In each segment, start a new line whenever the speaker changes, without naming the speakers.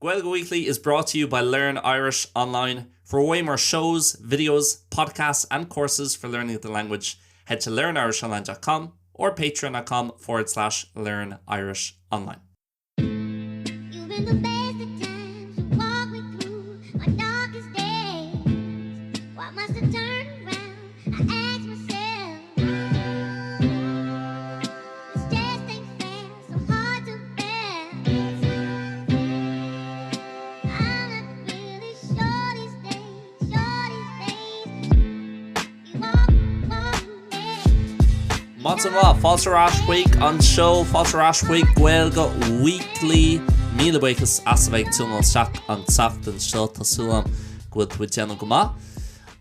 Gaeilge Weekly is brought to you by Learn Irish Online. For way more shows, videos, podcasts, and courses for learning the language, head to learnirishonline.com or patreon.com/learnirishonline.
You've been the best of times, you walk me through my darkest days. Why must I turn around? I ask myself. This just ain't fair, so hard to bear. I'm not really sure these days. You walk me.
Matama, Falter Ash Week on show, Falter Ash Week, Gaeilge Weekly. Míle buchas asabhaigh túnal seach an teacht an seo tásúlam gud deanú go maith.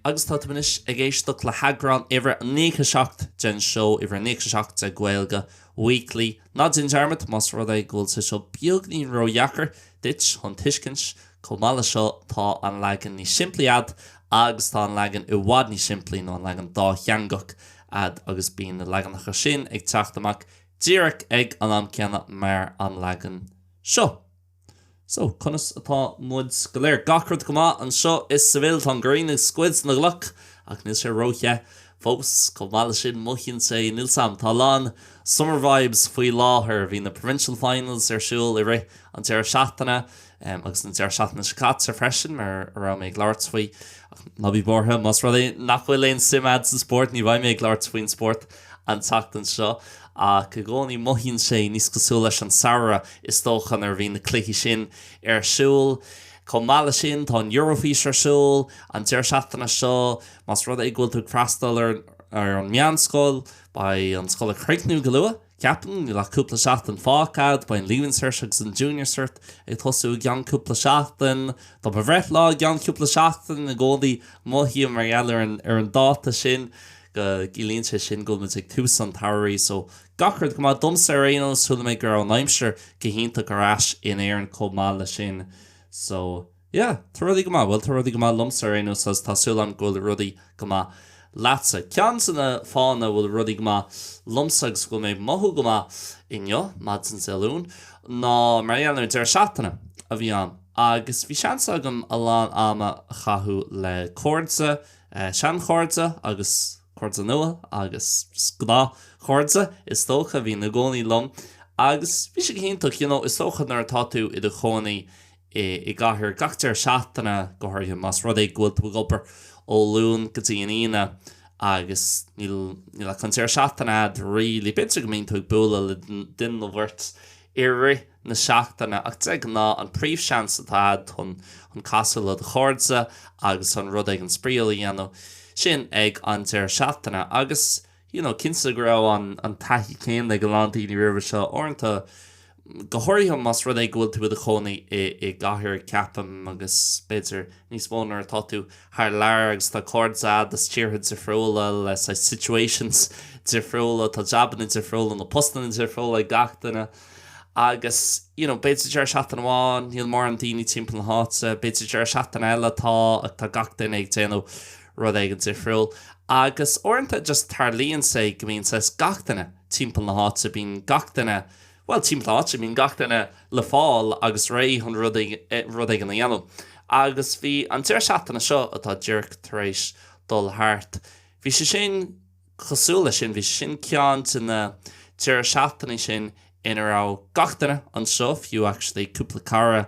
Agus tá tuis ag éisteacht le hagrán iver níocha gen show iver níocha de Gaeilge Weekly. Ná din jarmad, mas rud é gúil sa seo beagní roiachar dit hon tuiscint comála seo tá an leagan ní simplí ad agus tá an leagan i bhfad ní simplí nó an leagan dá cheangach ad agus bíon na leagan nach sin ag teacht amach díreach ag an am ceanna mar an leagan seo. So, conas atá muid go léir gacrad go maith an seo is sa bhfuil tá gréine scuid na gluch ach níl sé róthe fós comála sin muchin sé níl sam tá lán summer vibes faoi láthair hí na provincial finals siúil I ré an tíar seachtainna agus an tíar seachtainna sicát ar freisin mar ra méid láirt faoi ná bhí bortha mas rud é nach bhfuil éon simad sa sport ní bhaid méid láirt faoin sport an teacht an seo a go gcónaí moithíonn sé níos cosúil leis an saoire is dóchan ar bhíon na cluichí sin ar siúil chun mála sin tá an Eurofís ar siúil an tíir seachtainna seo mas rud é gúil tú freastal ar an meánscoil ba an scoil a chreicnú go luath ceapan ní leúpla seachtain fácad ba an líonn agus an junior cert ag tosú geanúpla seachtain Tá ba bhreith lá geanúpla seachtain na gcónaí moithíonn mar ealar ar an dáta sin go gilíonn sé sin go ag tús an tairí so gacrad go má domsa réanal súla méid gur an aimseir go hinnta go ráis in éar an comála sin so tá rudaí go má bhfuil tá rudaí go má lomsa réanal sas tásúla an ggóil rudaí go má lása cean sanna fána bhfuil rudaí go má lomsagus go méid mothú go má inneo mad san Céadaoin ná mar ealar ar seachtainna a bhí an agus bhí seansa agam a lán ama chathú le cóirde sean cóirde agus chuirde nua agus sgná chuirde is tócha bhí na gcónaí lom agus bhí sé hinntaach is tócha nar táú I do chónaí I gcathair gachtar seachtainna gothairthe mas rud é gúil tú gopur ó lún go dtíanaína agus níl le chuir seachtainna rilí bitir go mín tú bula le duine bhirt iri na seachtainna ach te ná an príomhseans atá chun casú le chuirde agus an rud ag an spríal dhéanamh sin ag an tíir seachtainna agus cinsa go raibh an taithí céim le go lántaí ní rih seo orintanta go háirthe mas rud é gúil tú a chónaí I gcathair ceapam agus beidir níos mónar atá tú thar lear agus tá cordad is tíortha difriúla le situations difriúla tá jaban difriúla nó postan difriúla gachtainna agus beidir dear seachtain amháin níl mar an daoine timppla háte beidir dear seachtain eile tá ag tá gachtain ag déanú rud ag an difriúil agus orintanta just tar líonn sé go mín says gachtainna timppla na háte bín gachtainna well, timppla háte bín gachtainna le fáil agus ré chun rud ag an dhéanamh agus bhí an tíir seachtainna seo atá deirc tar éis dul thart bhí sé sin chosúla sin bhí sin ceann na tíir seachtainna sin inará gachtainna an seo fiú actually cúpla cara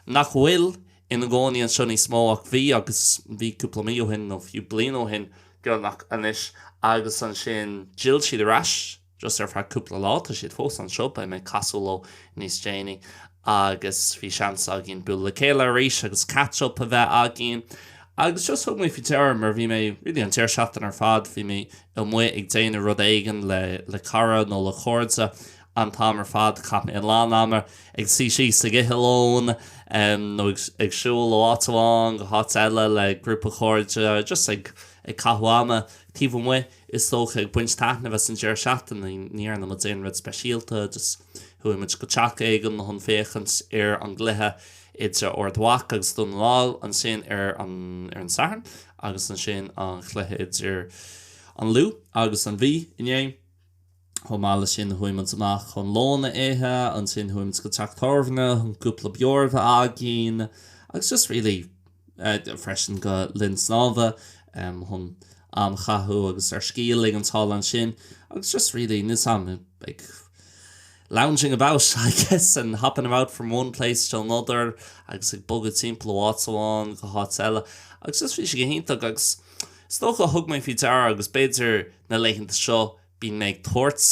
nach bhfuil ina gcónaí an seo níos mó ach bhí agus bhí cúpla mío hin nó fiú bliain ó hin gonach anis agus an sin gill siad arás just ar fra cúpla lá tá siad fós an seo ba mé casúló níos déine agus bhí seans a gin bull le céile rééis agus catch-up a bheith a gin agus just thug mé fi teir mar bhí mé ri an tíir seachtain ar fad bhí mé I mu ag déanana rud éigen le cara nó le chóirde an támar fad cap in lánámar ag si sa githilón nó ag siúil ó átáin go hat eile le grúpa chóirde just ag cahuama tíh mu is tócha ag buint taithna bheits an tíir seachtain níar na déan rud speisialta just thuimiid go teach éigen na chun féchans ar an gluthe idir ordmhaach agus don láil an sin ar an saharn agus an sin an chluithe idir an lú agus an bhí inné mála sin chuimid amach chun lóna éthe an sin chuimid go teachtarmhna chun cúpla beormha agin agus just really freisin go linn snámha chun am chathú agus ar scíaling an tal an sin agus just really ní sam like lounging about I guess and hopping about from one place to another agus ag bogad timppla Watson go hot eile agus just fi sé hénta agus stocha thug mé fi deara agus beidir na leichanta seo bín méid tuairt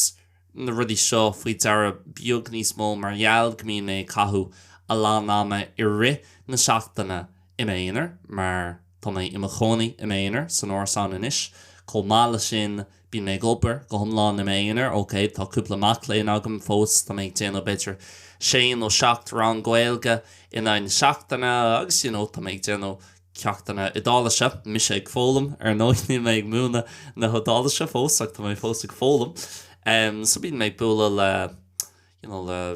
na rudí seo faoi deara beag níos mó margheall gomín é cathú a lá náma I ri na seachtainna iméonar mar tá mé imachónaí iméonar san orsan inis có mála sin bín méid gobar go thomláin iméonar ok tá cúpla maclainn agam fós tá méid déanana beidir séan ó seacht rang Gaeilge in ein seachtainna agus tá méid déanana ceachtainna idálaise mis ag fólam ar nóithní méid múna na hodálaise fós ach tá méid fós ag fólam so bín méid búla le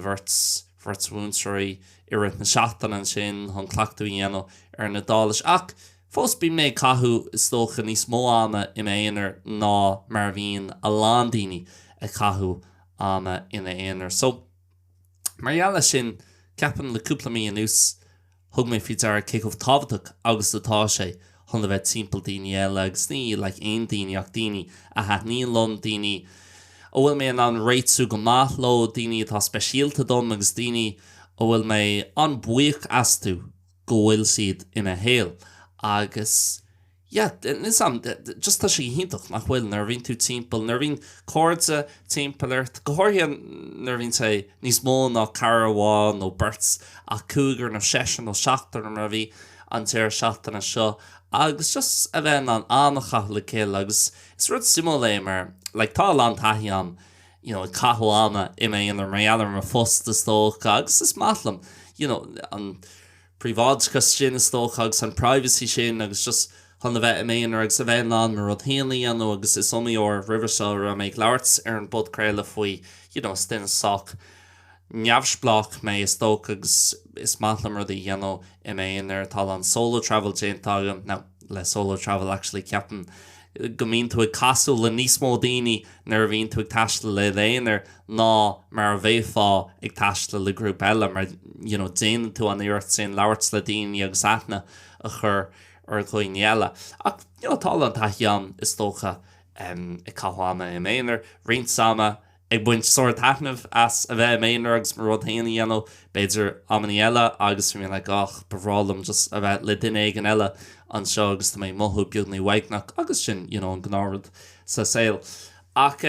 bhirtsúnseoirí irit na seachtainna sin chun clachtú dhéanana ar na dálas ach fós bín méid cathú is tócha níos mó ama iméonar ná mar bhíon a lándaoine a cathú ama ina éonar so margheall sin ceapan le cúpla mí anús thug mé fi deara céchomh tábhaach agus atá sé chun le bheith timppla daoine eile agus ní le aon daoine ach daoine a heith níon lon daoine ó bhfuil mé an réitú go mathló daoine atá speisialta dom agus daoine ó bhfuil mé an buíoch asú go bhfuil siad ina héal agus just tá sé hintach nach bhfuil nar bhín tú timppla nar bhín cóirde timppairt go háiríonn nar bhín sé níos mó ná carháin nó birts a cúgur nó sesin nó seachtar mar bhí an tíir seachtainna seo agus just a bheith an annacha le céil agus is rud simó é mar le tá an taithí am cathhána iméonar margheallar mar fosta tócha agus is matlam an príváidcha sin is tócha agus an privacy sin agus just chun bheith iméonar agus a bheith ná mar rud héanaí an agus is somí ó Rivershaw a méid leabhart ar an bud créile faoi stin soch neamhsplach mé is tócha agus is matlam rudí iméonar tal an solo travel déantágam ná le solo travel actually ceapan go mín tú ag casú le níos mó daoine nar bhíon tú ag taisteal le léanaar ná mar bhéá ag taisteal le grúp eile mar déanaan tú an iirecht sin leabhart le daoine agus aithne a chur ar chuoine eile ach tá an taitham is tócha i cathháma iméonar rion sama ag buint soir taithnamh as a bheith iméonar agus mar rud héanaí beidir ammaní eile agus mé le gach bhrálam just a bheith le duine ag an eile an seo agus tá mé mothú beagnaí waicnach agus sin an gnárad sa saoil ach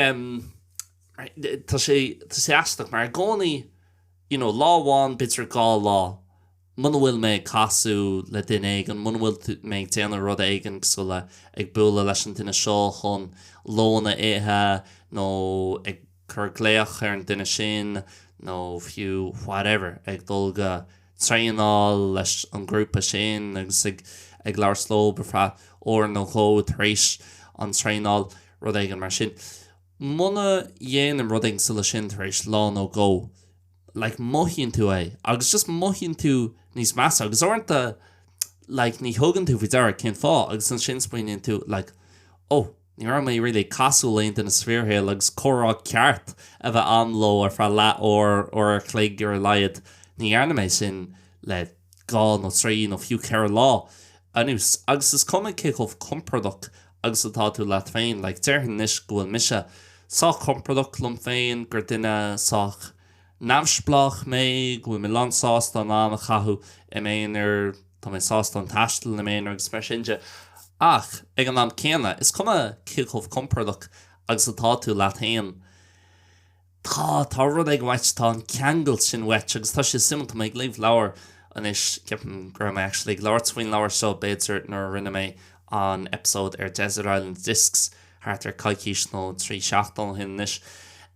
tá sé eisteacht mar gcónaí láháin bitir gá lá muna bhfuil mé casú le duine éigen muna bhfuil mé déanana rud éigen so le ag bualadh leis an duine seo chun lóna éthe nó ag chur gléach ar an duine sin nó fiú whatever ag dulga tréanáil leis an grúpa sin agus ag leabhar sló befra ó nó chó éis an tréanáil rud éigen mar sin muna dhéanam rud éigen sa le sin éis lá nó go like moithíonn tú agus just moithíonn tú níos meas agus orintanta ní thugann tú bhí deire cin fá agus an sin spoiníonn tú ní ra mé ri casú leint in na sféorhéil agus chorá ceart a bheith anló ar fra le ó ar chléig ar laiad ní airna mé sin le gá nó trí nó fiú ceir lá anús agus is cum céchomh compradach agus atá tú le féin le deirhan níos gohfuil mise sách compradach lom féin gur duine sách neamhsplach mé go mé landsásta ná a chathú iméonar tá mé sásta an taistil na méonar agus mar sinse ach ag an am céanna is cuma céchomh compradach agus atá tú le tain tá rud ag bhaid tá an ceangal sin wet agus tá sé simanta méid léomh leabhar anis ceapan gur mé actually leabhartfuoin leabhar seo béidir nar rinne mé an episód ar Desert Island Discs thart ar caiiciis nó trí seachtain hinnis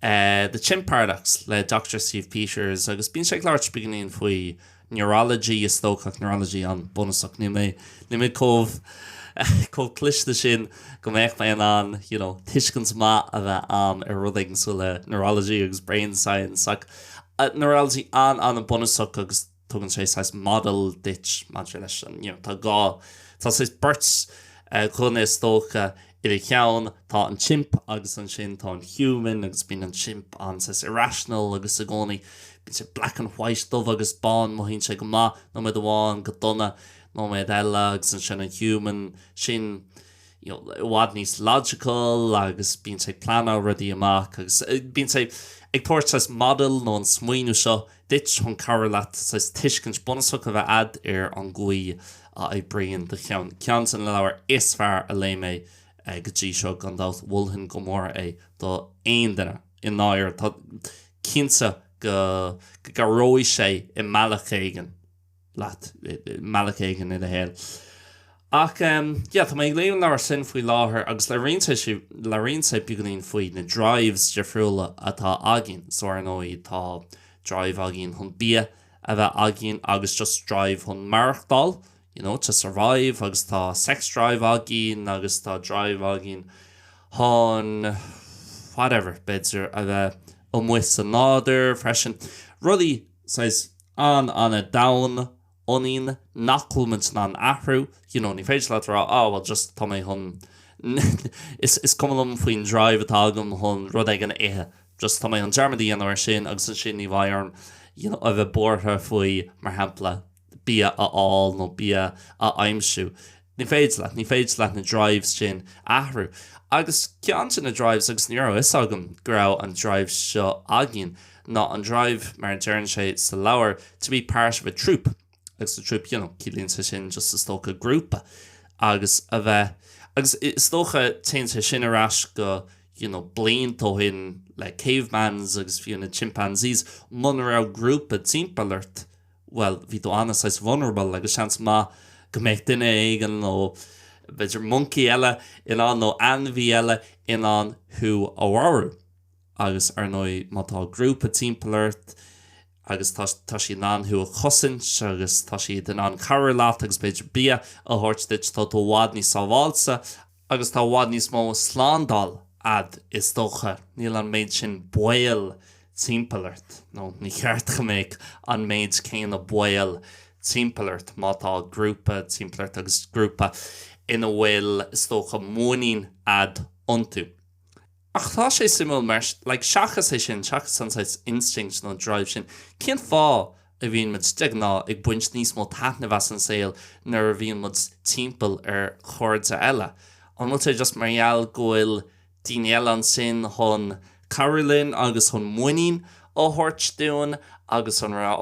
The Chin Paradox le Dr. Steve Peters agus bín sé leabhart beginning faoi neurology is tóchach neurology an bonusach ní mé cóh cliste sin go méich mé an tuiscint má a bheith am ar ruding so le neurology agus brain science ach neurology an bonusach agus tugann sé model ditch modulation tá gá tá sé birts chun is tócha I ceann tá an chimp agus an sin tá an human agus bín an chimp an says irrational agus a gcónaí bín sé black and white dubh agus bán mo hín sé go má nó méid amháin go donna nó méid eile agus an sin an human sin bhhad níos logical agus bín sé plana rudí amach agus bín sé ag tuairt sais model nó an smuoinú seo dit chun cara leat sais tuiscint bunasach a bheith ad ar an gcuí a bríonn de cheann. Ceann san le leabhar is fearr a lé mé go dtí seo gan dát bhulthain go mór é do aon duine in náir tá cinnte go róidh sé I Malachégan leat Malachégan in a héal. Ach tá mé léon leabhar sin faoi láthair agus le rionsa beganín faoi na drives defriúla atá agin so ar nó tá drive agin chun bia a bheith agin agus just drive chun marchdal to survive agus tá sex drive agin agus tá drive agin chun whatever beidir a bheith muis an náidir freisin rudí sais an a dain onín nachlúmint ná an athrú ní féidir le rá well just tá mé chun is cumlum faoin drive atá agam chun rud ag an éthe just tá mé an Germany an ar sin agus an sin ní bhaarn a bheith bortha faoi mar hapla bí a áil nó bí a aimimsú. Ní féidir le na drives sin athrú. Agus ceann sin na drives agus níor is agam grá an drive seo agin ná an drive mar an dearn sé sa leabhar to be part of a troop. Agus the troop, cílíonn sa sin just is tócha grúpa agus a bheith agus is tócha téanta sin arás go bliantóhin le cavemans agus fiú na chimpanzees man ra grúpa timpairt well bhí do anna sais vulnerable agus seans má go méid duine éigen nó beidir monkey eile in an nó anmhí eile in an thu áhharú agus ar nó mátá grúpa timpairt agus tá sí ná thu a chosin agus tá sí den an cara leat agus beidir bia a thuirt dit tá do bhád níos sábháilsa agus tá bhád níos mó slándal ad is dócha níl an méid sin buil timpairt nó ní cheart go méid an méid céan a buil timpairt mátá grúpa timpairt agus grúpa ina bhfuil is dócha móín ad ontú. Ach tá sé simú mar seachas é sin seachas san instinct nó drive sin cén fá a bhíon mud stigná ag buint níos mó taithna bheas an saoil nuair a bhíon mud timpeall ar chuirde eile. An mu just margheall goil daoine eile an sin chun Carolyn agus chun muoín ó thuirt dúin agus an rá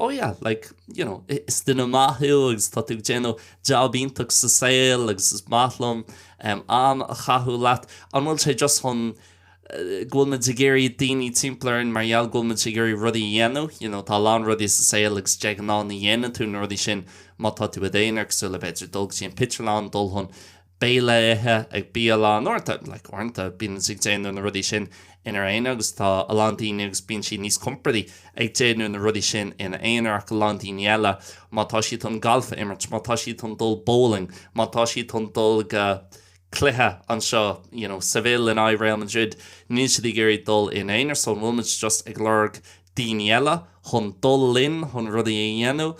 is duine maithú agus tá tú déanú jobíntaach sa saoil agus is mathlum an a chathú leat an bhfuil sé just chun gulma géirí daoine timpplairn margheall gulma géirí rudí dhéanú tá lán rudí sa saoil agus de ná na dhéanaan tú na rudí sin má tá tú a déanaar sú le beidir dul sin pitreán dul chun béile ithe ag bíalá nóirta orintanta bíon sig déanú na rudí sin inar aine agus tá a landíine agus bíon si níos compradí ag déanú na rudí sin ina éonar go landíine eile mátá si an galfa imirt mátá si an dul bowling mátá si an dul go cluthe an seo Seville in Real Madrid ní si géirí dul in éonar so bhfuilmuid just ag lurg daoine eile chun dul linn chun rudí a dhéanú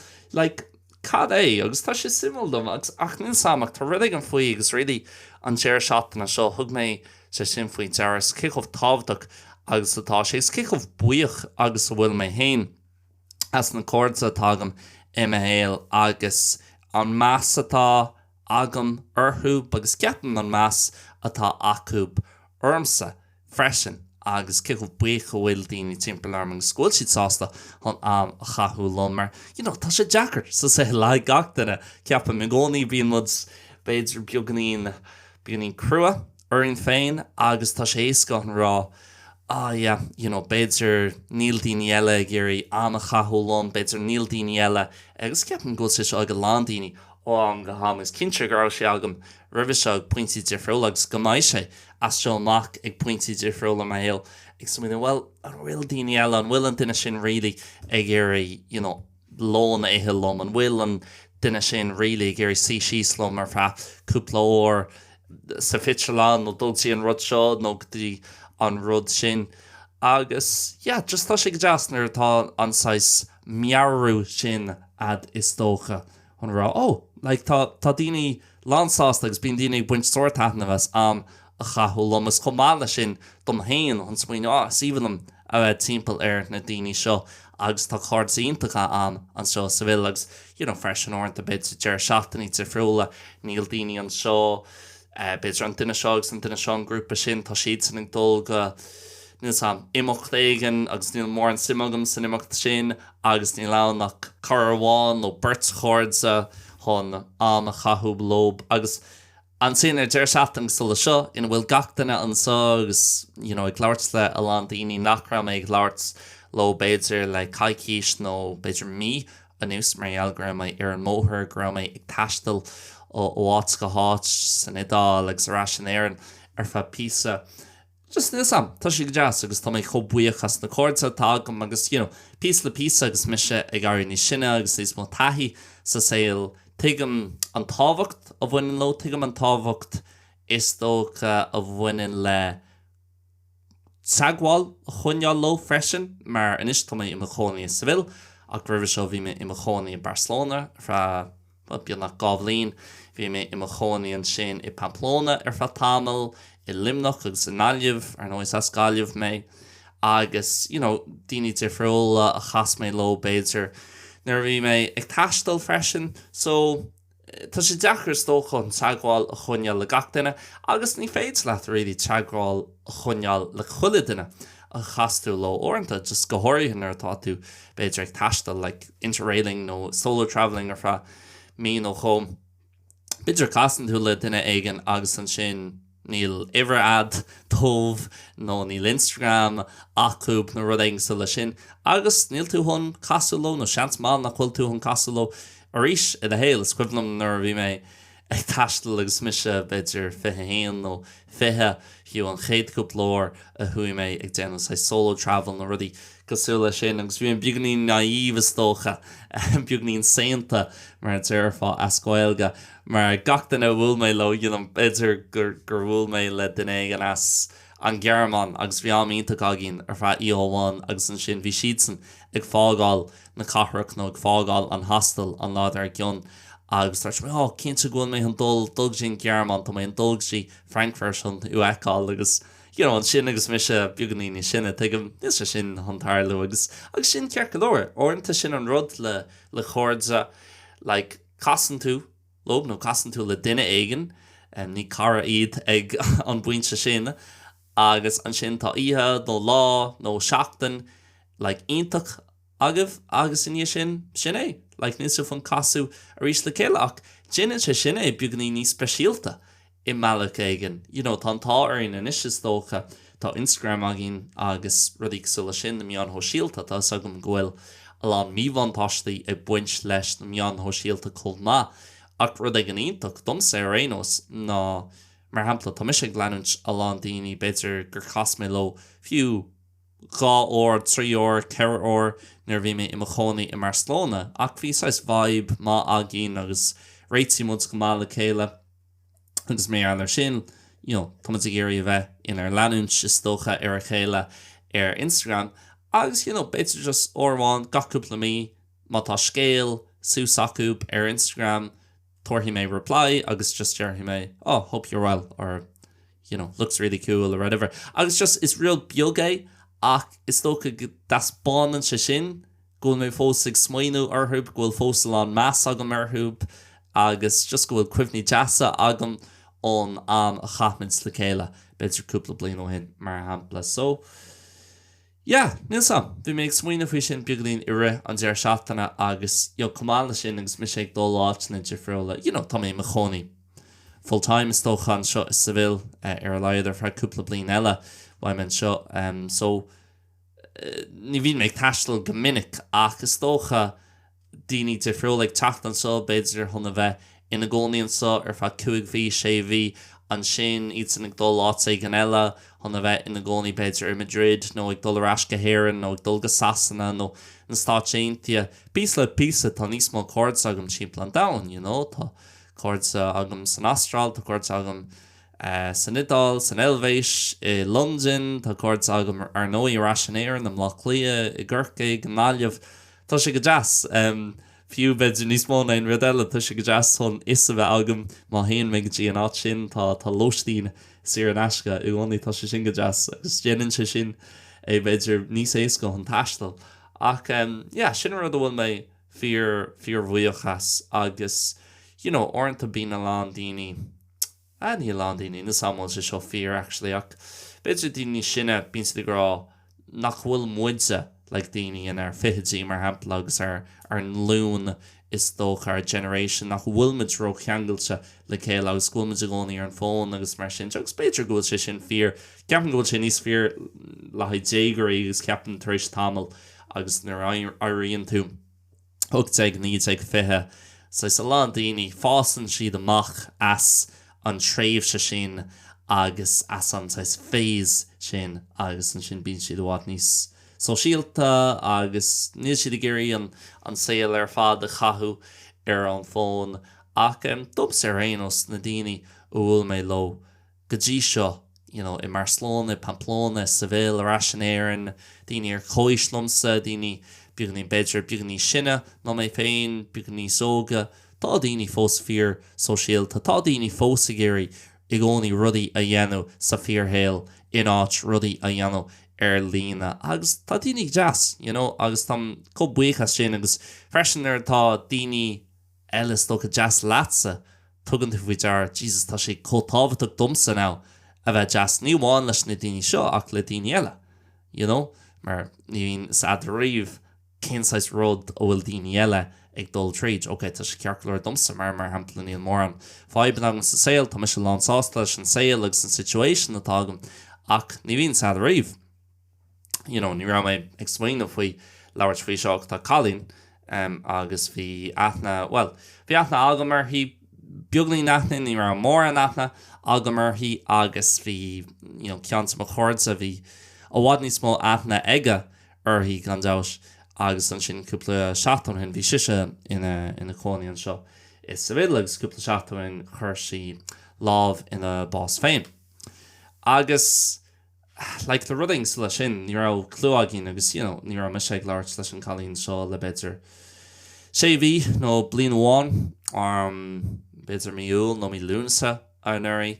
cad é agus tá sé simú dom ach níl samach tá rudig an faoi agus réí an téir seachtainna seo thug mé sé sin faoi deras cicomh tábhaach agus atá sé cicomh buíoch agus bhfuil mé hain as na cordsa tágam imime héal agus an meas atá agam orthú agus ceapan an meas atá acúb ormsa freisin agus cicomh buíoch go bhfuil daoine timpplairm an scoil siad sásta chun am a chathú lomar tá sé deacair sa sé le gach duine ceapan me gcónaí bíon mud beidir beganín crua orin féin agus tá sé éasca an rá beidir níl daoine eile géirí am a chathú lom beidir níl daoine eile agus ceapan go sé seo go lándaoine ó an go hamas cinse gur sé agam rih seo pointí difriúla agus go maiid sé as seoach ag pointí difriúla a héal ag sumine bhfuil an bhfuil daoine eile an bhfuil an duine sin rilí ag géirí lón éthe lom an bhfuil an duine sin rilí géirí síos lom mar fe cúpla óir sa fitreán nó dultaí an rud seo nó gotí an rud sin agus just tá sé go deasnar atá anáis mearú sin ad is dócha an rá like tá daoine lánsástagus bíon daoine buint sortaithna bheits a chathúlam is chomála sin dom hain an smaoine síhanam a bheith timpeall na daoine seo agus tá chuirdaíontacha an seo sa bhfuil agus freisin orintanta bit dear seachtaí sa friúla níl daoine an seo beidir an duine seo agus an duine seo an grúpa sin tá siad san ag dul go níl sam imeacht éigen agus níl mór an simagam san imeacht sin agus níl lán nach carháin nó burt chóirde chun an a chathúb lob agus an sin deir seachtain sul seo ina bhfuil gachtainna an seo agus ag leabhart le a lán daoine nachra ag leabhart lo beidir le caiicíis nó beidir mí a nús mar ealgra mé ar an móthir gra mé ag taistal ó áit go háit san idáil agus ará sin éan ar fa písa. Just níl sam, tá si go deas agus tá mé chombuíochas na cóirte tágam agus pís le písa agus mise ag airí sinne agus is mó taithí sa saoil tuigim an táhacht a bhainein lo tuigim an táhacht is dócha a bhainein le sagháil a chuineáil lo freisin mar inis tá mé imachóní sa bhil ach rih seo bhí mé imachóní in Barcelona fra bíon nach Gábhlín bhí mé imachóní an sin i Pamplona ar fa tamil I limnach agus in Náliamh ar nó is ascáliamh mé agus daoine difriúla a chas mé lo beidir nuair bhí mé ag taistal freisin so tá sé dechar tócha an teagháil a chuineáil le gach duine agus ní féid leat réí teagháil a chuineáil le chuile duine a chasú lo orintanta just go háirithe ar tá tú beidir ag taistal like interrailing nó solo travelling ar fra mí nó chom beidir casan tú le duine éigen agus an sin níl ad tómh nó níl Instagram achúb na ruding sa le sin agus níl tú chun casú lo nó seans má nach chuil tú chun casú lo arís I a héil scuibnam nuair bhí mé ag taistal agus mise beidir fithe héan nó fithe hiú an chéadcúp lór a thuí mé ag déanam sa solo travel na rudí cosúla sin agus bhí an beagnaí naíomh tócha beagnaín Ceananta mar deir fá ascáilga mar gachtain a bhfuil mé lo an beidir gur bhfuil mé le duine an as an Gearmán agus bhí amínta gagin ar fa íháin agus an sin bhí siadsan ag fágáil na cathrach nó ag fágáil an hastal an lád ar gion agus tá mé cinnte gúil mé an dul sin Gearmán tá mé an dulg sí Frankfurt an uáil agus an sin agus mis buganí sinna tuigem is sin hantáirú agus sin cear go leir orintanta sin an rud le chóirde like casan tú lob nó casan tú le duine éigen ní cara iad ag an buinte sin agus an sin tá ihe nó lá nó seachtain like ionintach agah agus in sin é like níos fan casú a rís le céile ach sin sin é buganí ní speisialta I meallach éigen. Tá táirín in is dócha tá Instagram agin agus rudí sula sin na mian ho síalta tá sagam gohfuil a lá míhantáistí ag buint leis na mian ho síalta chun má ach rud ag an ionach dom sé rénos ná mar hapla tá mis leanúint a lá daoine beidir gur chas mé lo fiú 2 ó 3 ó 4 ó nuair bhí mé imachóní I Barcelona ach bhí sais vibe má agin agus réití mud go mála céile agus mBéarla sin, tá géirí bheith inar leanúint is dócha ar a chéile ar Instagram agus beidir just orháin gachúpla mí má tá scéal sús acuúb ar Instagram tuairtí mé reply agus just deartí mé hope you're well or looks really cool or whatever agus just is real biogé ach is dócha das bánan se sin gúil mé fósaigh smaoinú arthúb gúil fósal an meas agam arthúb agus just gúil cuimhní deasa agam ón an a chapmins le céile beidir cúpla blian ó hin mar hampla so níl sam bhí mé ag smaoine faoi sin beaglín ire an deir seachtainna agus cumála sin agus mis ag dul áitna difriúla tá mé machóní full-time is tóchan seo is sa bhil ar a leidir fra cúpla blian eile bhaim seo so ní bhí mé ag taistal go minic ach is tócha daoine difriúla ag teachtan seo beidir chuna bheith ina gcónaíonn sa ar fa 5 6 bhí an sin iad san ag dul áit ag an eile chuna bheith ina gcónaí beidir ar Madrid nó ag dul arás go héireann nó ag dul go Sasanna nó an stáitíntia pís le písa tá níos mó cóird agam timppla an domhain tá cóird agam san Astráil tá cóird agam san Idáil san Elvéis I London tá cóird agam ar nó arás an éireann am Lách Lia I Gcurcaigh an Náliamh tá sé go deas fiú beidir níos mó na rud eile tu go deas chun is a bheith agam má haon me go dtí an áit sin tá lóistín siar an easca i gcónaí tá sé sin go deas agus déanann sé sin é beidir níos éasca an taistal ach sin rud bhfuil mé fear bhuiochas agus orintanta bína lán daoine ní lán daoine na samhail sé seo fear actually ach beidir daoine sinne bín si gorá nach bhfuil muide le daoine in ar fitidí mar hampla agus ar an lún is dócha ar generation nach bhfuil me dro cheangailte le céile agus bhfuil me gcónaí ar an fón agus mar sin agus beidir gúil sé sin fear ceapan gúil sé níos fear le dégurí agus ceapan tar éis tamil agus nar airíonn tú thugta ag níd ag fithe sa lán daoine fásan siad amach as an tréimh se sin agus as an féis sin agus an sin bíonn siad bhád níos speisialta agus níl siad géirí an saoil ar fad a chathú ar an fón ach dubs ar aonos na daoine bhfuil mé lo go dtí seo i Barcelona, Pamplona, Seville, ar an éireann daoine ar chóislumsa daoine beagnaí beidir beagnaí sinne nó mé féin beagnaí sóga tá daoine fós fear speisialta tá daoine fós a géirí i gcónaí rudaí a dhéanamh sa fearhéal in áit rudaí a dhéanamh ar lína agus tá daoine jazz agus tá buchas sin agus freisin ar tá daoine eile sto go jazz lása tugann tú faoi dear Jesus tá sé cótábhaach dumsa ná a bheith jazz níomháin leis na daoine seo ach le daoine eile mar níon sa riomh cénsáis rud ó bhfuil daoine eile ag dul tríd ok tá sé cearclóir dumsa mar hampla níl mór an fáiban agus sa saoil tá mis lán sásta leis an saoil agus an situation atágam ach ní bhíon sa riomh ní ra mé ag smaoineh faoi leabhart faoi seach tá chalín agus bhí aithne bhí aithne agamar hí beagnaí naithna ní ra mór an aithne agamar hí agus bhí cean sa chóirsa bhí ó bhád níos mó aithne aige hí gan deis agus an sin cúpla seaachtain hen bhí siise ina cónaíonn seo is sa bhéad agus cúpla seaachtain chuir sí lámh ina bás féin agus le rudings lei sin ní ra clúagin agus ní ra me sé leabhart leis an chalíonn seo le beidir sé bhí nó blian amháin beidir míúil nó mí lúnsa an éirí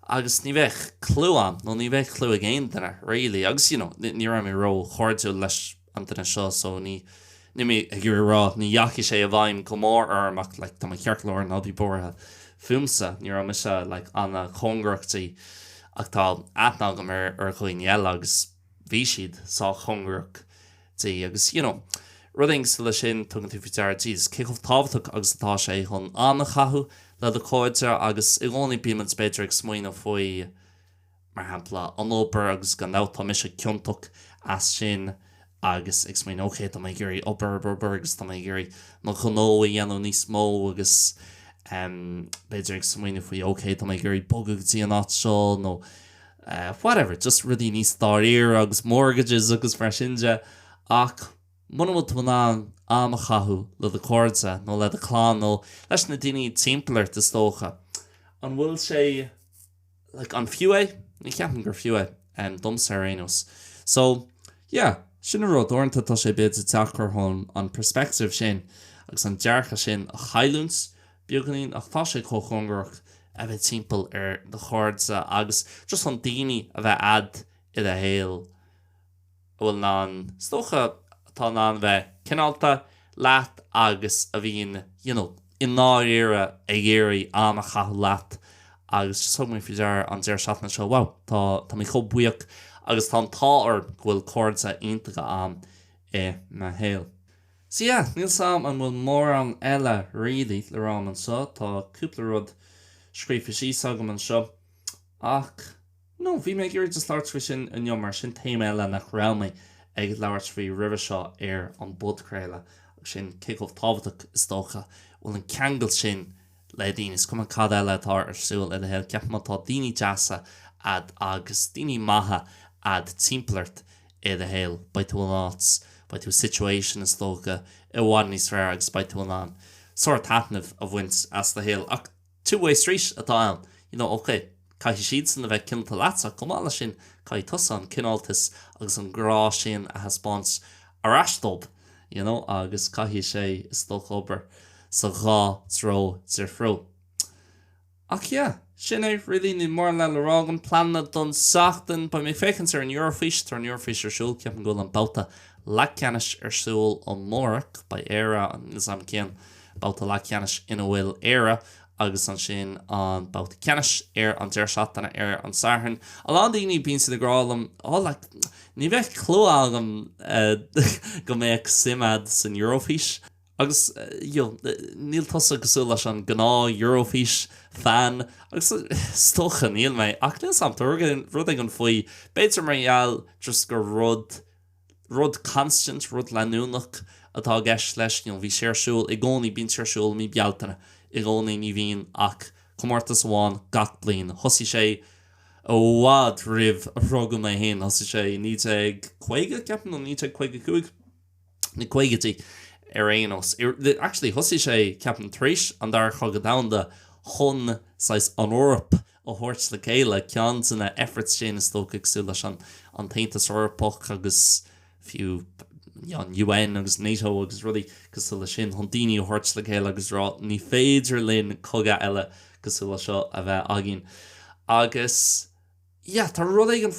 agus ní bheith clúán nó ní bheith clú a géin dena réalaí agus ní ra mé ro chuirú leis antainna seo so ní mé gur rá ní dheachi sé a bhaim go mór armach le tá cearclóir ná bhí bortha fumsa ní ra me se le anna chungrachtaí ach tá aithne go mar ar chuoin eile agus bhí siad sá chungrach tí agus rudings lei sin tugann tú fitar tíos céchomh tábhaach agus atá sé chun anna chathú le do cóide agus i gcónaí bíman beidir ag smaoine faoi mar hampla an opair agus gan nátá mis sé ciontach as sin agus ag smaoine óché tá mé gurí opair agus tá mé gurí nó chunó i dhéanamh níos mó agus beidir ag smaoine faoi óché tá mé gurí bogad tí an áit seo nó whatever just rudí níos dáíir agus mortgages agus mar sinse ach Muna tú ná am a chathú le a cóirsa nó le a chlán nó leis na daoine timpplair de stócha. An bhfuil sé an fiú ní ceapan gur fiú dumsa ar aonos. So, sin rud orintanta tá sé beidir teachar chun an perspective sin agus an dearcha sin a chailúns beagnaín ach tá sé chóchungrach a bheith timppel ar de chóirsa agus just an daoine a bheith ad i a héal bhfuil ná stócha tá ná bheith cinálta leat agus a bhíon in náíire a dhéirí am a chathú leat agus sumí fiidir an deir seaachna seo tá mé cho buíoch agus tá táir bhfuil cóirsa iontacha am na héal. So níl sam an bhfuil mór an eile riadaí le rám an seo tá cúpla rud scrífa sí sagam an seo ach bhí mé gur just leabhart faoi sin in mar sin téim eile nach railmé ag leabhart faoi ribh seo ar an budcréile agus sin céchomh tábhaach is dócha bhfuil an ceangal sin le daoine is cum cad eile atá arsúil i héal ceapma tá daoine deasa ad agus daoine maithe ad timplairt i héal ba tú áts ba tú situation is dócha i bhád níos fearr agus ba tú an sort taitnamh a bhaint as le héal ach two-way street atá an okay cai siad san a bheith cinnta leatsa cumála sin cai tusan cináltas agus an grá sin a haspáns arástóp agus caihí sé is dul obair sa gá tro zirfró. Ach sin é rilí ní mór le lerágan planna don seachtain ba mé fécinn ar an Eurofis tar an Eurofis arsúil ceapan go an bauta lecanis arsúil an mórach ba éire an is am céan bauta lecanis ina bhfuil éire agus an sin an bauta ceanis an deir seachtainna an sairthain. An daoine bíonn siad agrálam ní bheith clúágam go méid simad san Eurofis. Agus níl tosa gosú leis an gná Eurofis fan agus stocha níl mé ach níl sam rud ag an faoi beidir marall just gur rud constant rud leanúnach atá gceist leis bhí séirsúil i gcónaí bíonn séirsúil mí bealtainna i gcónaí ní bhíon ach comórtas amháin gach bliain thosaigh sé óhád rih rugam mé hain thosaigh sé ní ag chuige ceapan nó ní ag chuige cuaig ní chuigetí Arenos. Actually, thosaigh sé ceapan tríis an dar chugad damda chun sais an Europa ó thuirt le céile cean sanna efforts sin is tóca agsú leis an taontas Europach agus fiú an UN agus NATO agus rudí gus le sin chun daoine ó thuirt le céile agus rá ní féidir linn coga eile gus le seo a bheith agin. Agus tá rud ag an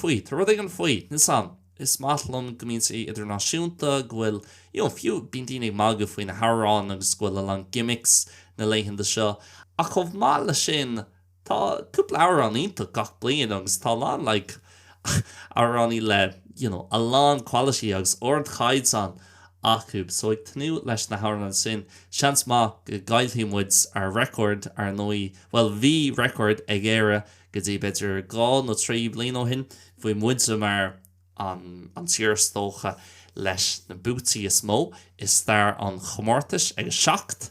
faoi, ní sam. Is máthlam gomíntaí idirnáisiúnta ghfuil fiú bíon daoine mága faoin na harrán agus ghfuil an gimmicks na leitheanta seo. A chomh má le sin tá cúpla áir an ionta gach bliain agus tá lán áraní le a lán quality agus ord chaid san acu. So ag tnú leis na harrán sin seans má go gailthíimmuid ar record ar nóí bhí record ag éire go dtí beidir 2 nó 3 bliain ó hin faoi muide mar an tírstócha leis na bútaí is mó is daar an chomórtas ag seacht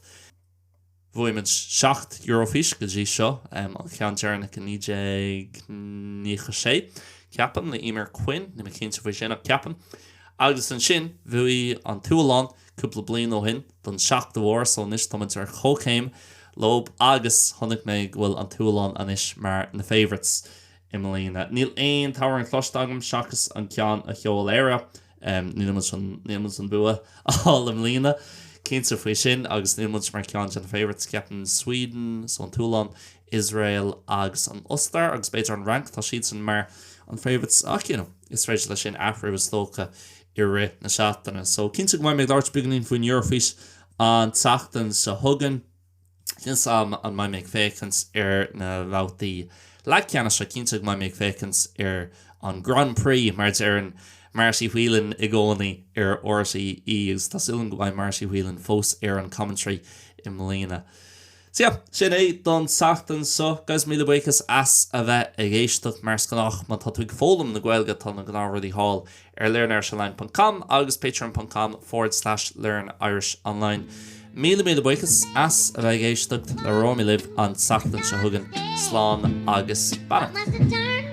bhuiimiid 7 Eurofis go dtí seo an cheantearna go ní sé ceapan na imar cuin na cinnte faoi sin ceapan agus an sin bhuaí an túláán cúpla bliain ó hin don 7 mhór so níos táid ar chócéim lob agus tháinig mé bhfuil an túláán anis mar na favourites Imlína. Níl éon táhar an chlostagam seachas an cean a cheol éire níl an bua áil Imlína cínta faoi sin agus níl mar cean an favourites ceapan Sweden, son Túlán, Israel agus an Ulster agus beidir an rank tá siad san mar an favourites ach is féidir lei sin afra is tócha i ri na seachtainna. So cínta go mbeidh láirt beganín faoin Eurofis an teachtain sa thugan sin sam an mbeidh féchans ar na bhhautaí le ceanna se cinnte go mbeidh féchans ar an Grand Prix mar ar an Marcy Whelan i gcónaí ar orsaí agus tá siúlan go bhaid Marcy Whelan fós ar an commentary i Molina. So sin é don seachtain so gus míle buchas as a bheith ag éisteacht mar scanach má tá tuig fólam na Gaeilge tá na gnáthruí hall ar learnirishonline.com agus patreon.com/learnirishonline. Míle buchas as a bheith ag éisteacht le rámi libh an seachtain se thugan slán agus banna.